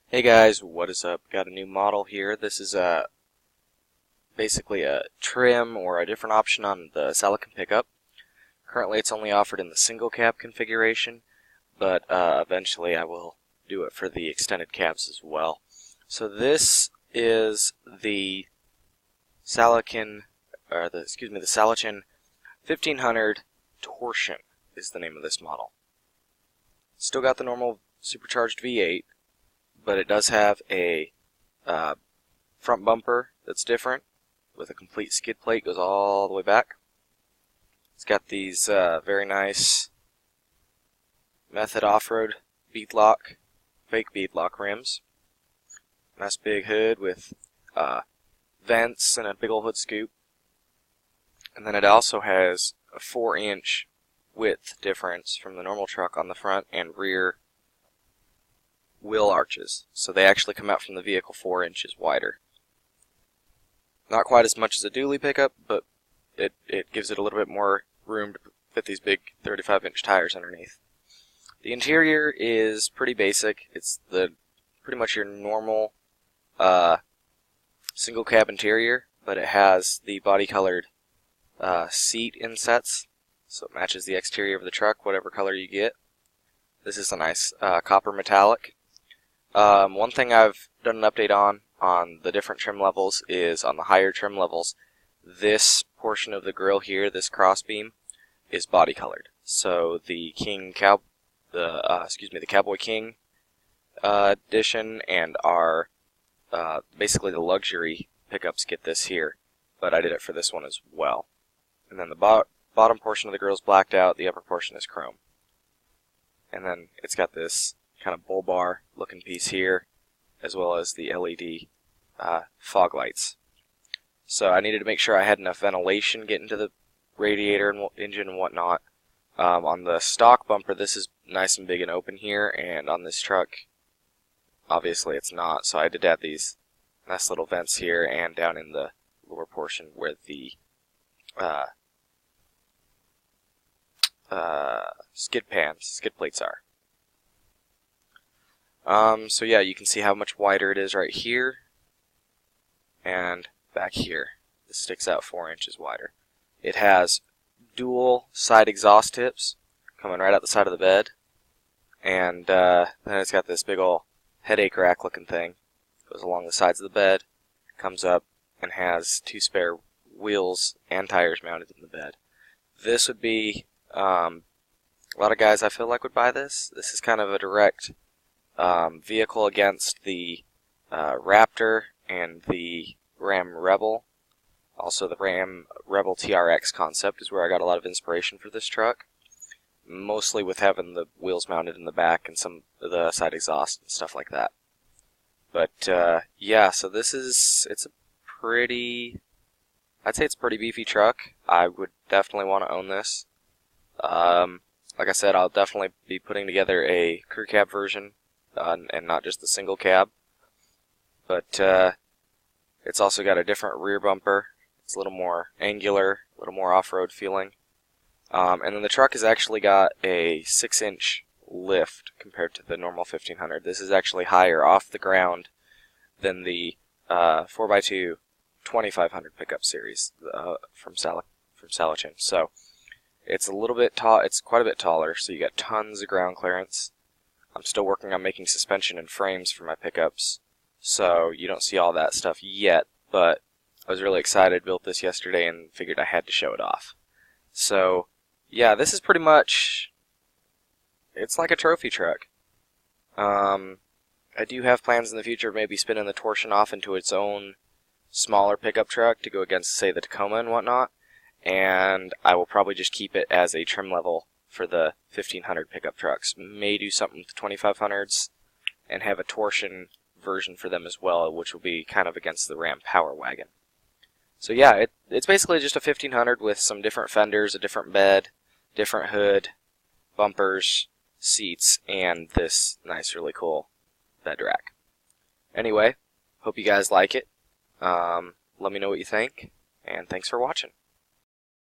Hey guys, what is up? Got a new model here. This is basically a trim or a different option on the Salochin pickup. Currently it's only offered in the single cab configuration, but eventually I will do it for the extended cabs as well. So this is the Salochin, the Salochin 1500 Torsion is the name of this model. Still got the normal supercharged V8, but it does have a front bumper that's different with a complete skid plate, goes all the way back. It's got these very nice Method off-road beadlock, fake beadlock rims. Nice big hood with vents and a big old hood scoop. And then it also has a 4-inch width difference from the normal truck on the front and rear wheel arches, so they actually come out from the vehicle 4 inches wider. Not quite as much as a dually pickup, but it gives it a little bit more room to fit these big 35-inch tires underneath. The interior is pretty basic. It's pretty much your normal single cab interior, but it has the body colored seat insets, so it matches the exterior of the truck, whatever color you get. This is a nice copper metallic. One thing I've done an update on the different trim levels is on the higher trim levels, this portion of the grille here, this crossbeam, is body colored. So the Cowboy King edition and our basically the luxury pickups get this here, but I did it for this one as well. And then the bottom portion of the grille is blacked out, the upper portion is chrome. And then it's got this kind of bull bar looking piece here, as well as the LED fog lights. So I needed to make sure I had enough ventilation getting to the radiator and engine and whatnot. On the stock bumper, this is nice and big and open here, and on this truck, obviously it's not, so I had to add these nice little vents here and down in the lower portion where the skid plates are. So yeah, you can see how much wider it is right here and back here. This sticks out 4 inches wider. It has dual side exhaust tips coming right out the side of the bed, and then it's got this big ol' headache rack looking thing. Goes along the sides of the bed, comes up, and has 2 spare wheels and tires mounted in the bed. This would be a lot of guys I feel like would buy this. This is kind of a direct vehicle against the Raptor and the Ram Rebel. Also the Ram Rebel TRX concept is where I got a lot of inspiration for this truck. Mostly with having the wheels mounted in the back and some of the side exhaust and stuff like that. But yeah, so it's a pretty, I'd say it's a pretty beefy truck. I would definitely want to own this. Like I said, I'll definitely be putting together a crew cab version and not just the single cab. But it's also got a different rear bumper. It's a little more angular, a little more off-road feeling. And then the truck has actually got a 6-inch lift compared to the normal 1500. This is actually higher off the ground than the 4x2 2500 pickup series from Salochin. So it's a little bit tall. It's quite a bit taller. So you got tons of ground clearance. I'm still working on making suspension and frames for my pickups, so you don't see all that stuff yet, but I was really excited, built this yesterday, and figured I had to show it off. So, yeah, this is pretty much, it's like a trophy truck. I do have plans in the future of maybe spinning the Torsion off into its own smaller pickup truck to go against, say, the Tacoma and whatnot, and I will probably just keep it as a trim level for the 1500 pickup trucks. May do something with the 2500s and have a Torsion version for them as well, which will be kind of against the Ram Power Wagon. So yeah, it's basically just a 1500 with some different fenders, a different bed, different hood, bumpers, seats, and this nice, really cool bed rack. Anyway, hope you guys like it. Let me know what you think, and thanks for watching.